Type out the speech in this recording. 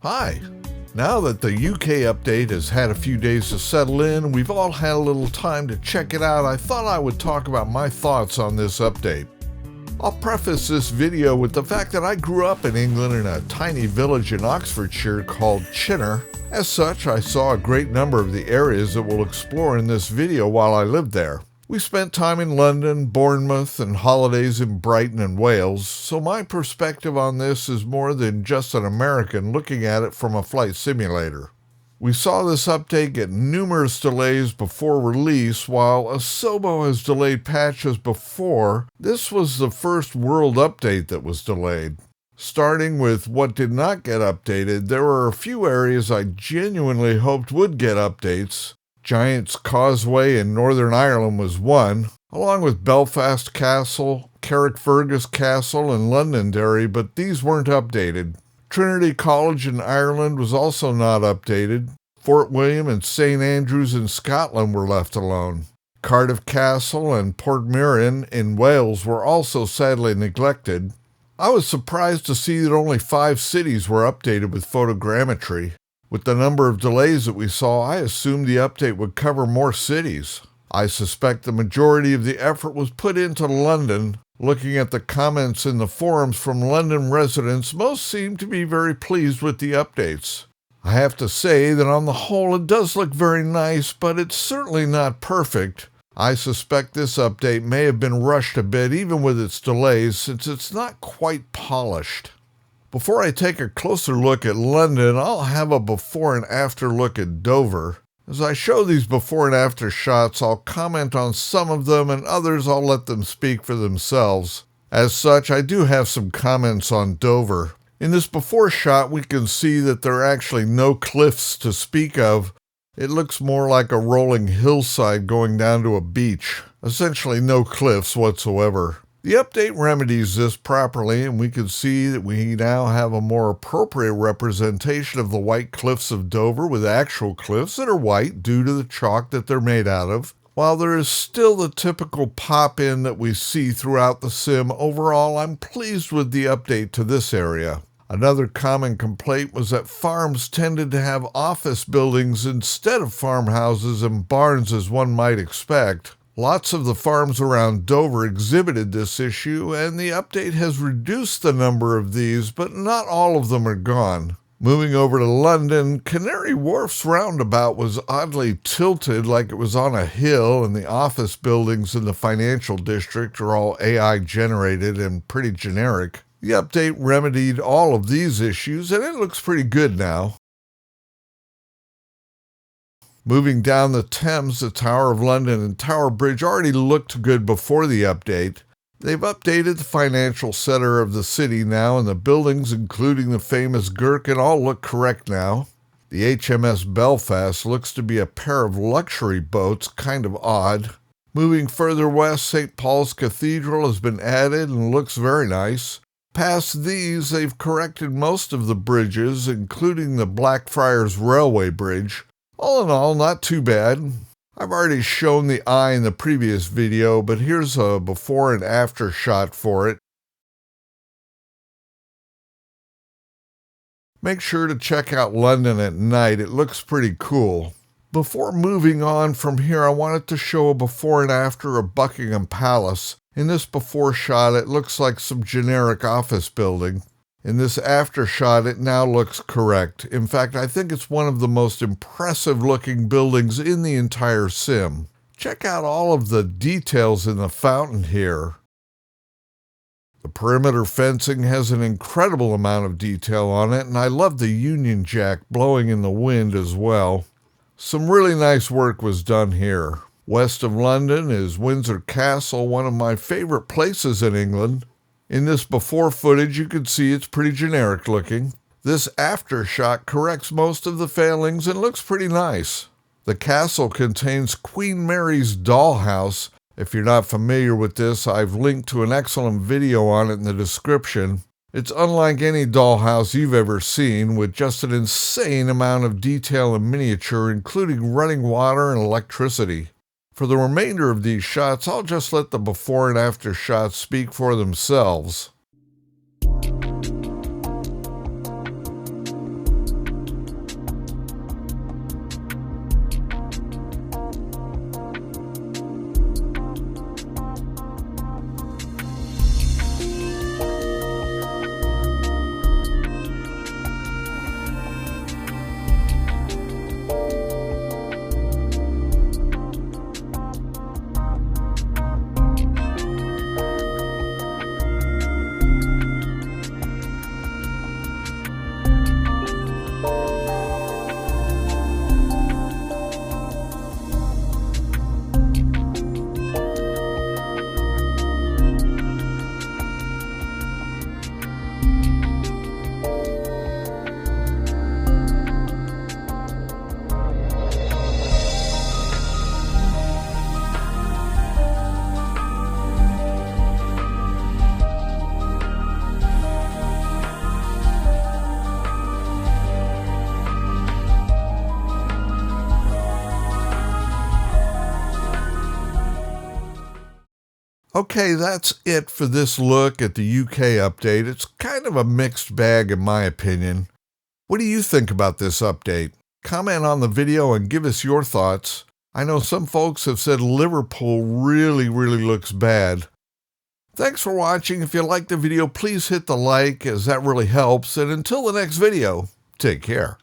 Hi! Now that the UK update has had a few days to settle in, we've all had a little time to check it out, I thought I would talk about my thoughts on this update. I'll preface this video with the fact that I grew up in England in a tiny village in Oxfordshire called Chinnor. As such, I saw a great number of the areas that we'll explore in this video while I lived there. We spent time in London, Bournemouth, and holidays in Brighton and Wales, so my perspective on this is more than just an American looking at it from a flight simulator. We saw this update get numerous delays before release. While Asobo has delayed patches before, this was the first world update that was delayed. Starting with what did not get updated, there were a few areas I genuinely hoped would get updates. Giant's Causeway in Northern Ireland was one, along with Belfast Castle, Caernarfon Castle, and Londonderry, but these weren't updated. Trinity College in Ireland was also not updated. Fort William and St Andrews in Scotland were left alone. Cardiff Castle and Portmeirion in Wales were also sadly neglected. I was surprised to see that only 5 cities were updated with photogrammetry. With the number of delays that we saw, I assumed the update would cover more cities. I suspect the majority of the effort was put into London. Looking at the comments in the forums from London residents, most seem to be very pleased with the updates. I have to say that on the whole it does look very nice, but it's certainly not perfect. I suspect this update may have been rushed a bit even with its delays, since it's not quite polished. Before I take a closer look at London, I'll have a before and after look at Dover. As I show these before and after shots, I'll comment on some of them, and others I'll let them speak for themselves. As such, I do have some comments on Dover. In this before shot, we can see that there are actually no cliffs to speak of. It looks more like a rolling hillside going down to a beach. Essentially no cliffs whatsoever. The update remedies this properly, and we can see that we now have a more appropriate representation of the white cliffs of Dover with actual cliffs that are white due to the chalk that they're made out of. While there is still the typical pop-in that we see throughout the sim, overall I'm pleased with the update to this area. Another common complaint was that farms tended to have office buildings instead of farmhouses and barns as one might expect. Lots of the farms around Dover exhibited this issue, and the update has reduced the number of these, but not all of them are gone. Moving over to London, Canary Wharf's roundabout was oddly tilted like it was on a hill, and the office buildings in the financial district are all AI generated and pretty generic. The update remedied all of these issues, and it looks pretty good now. Moving down the Thames, the Tower of London and Tower Bridge already looked good before the update. They've updated the financial center of the city now, and the buildings, including the famous Gherkin, all look correct now. The HMS Belfast looks to be a pair of luxury boats, kind of odd. Moving further west, St. Paul's Cathedral has been added and looks very nice. Past these, they've corrected most of the bridges, including the Blackfriars Railway Bridge. All in all, not too bad. I've already shown the eye in the previous video, but here's a before and after shot for it. Make sure to check out London at night, it looks pretty cool. Before moving on from here, I wanted to show a before and after of Buckingham Palace. In this before shot, it looks like some generic office building. In this after shot, it now looks correct. In fact, I think it's one of the most impressive looking buildings in the entire sim. Check out all of the details in the fountain here. The perimeter fencing has an incredible amount of detail on it, and I love the Union Jack blowing in the wind as well. Some really nice work was done here. West of London is Windsor Castle, one of my favorite places in England. In this before footage, you can see it's pretty generic looking. This after shot corrects most of the failings and looks pretty nice. The castle contains Queen Mary's Dollhouse. If you're not familiar with this, I've linked to an excellent video on it in the description. It's unlike any dollhouse you've ever seen, with just an insane amount of detail and miniature, including running water and electricity. For the remainder of these shots, I'll just let the before and after shots speak for themselves. Okay, that's it for this look at the UK update. It's kind of a mixed bag in my opinion. What do you think about this update? Comment on the video and give us your thoughts. I know some folks have said Liverpool really looks bad. Thanks for watching. If you liked the video, please hit the like, as that really helps. And until the next video, take care.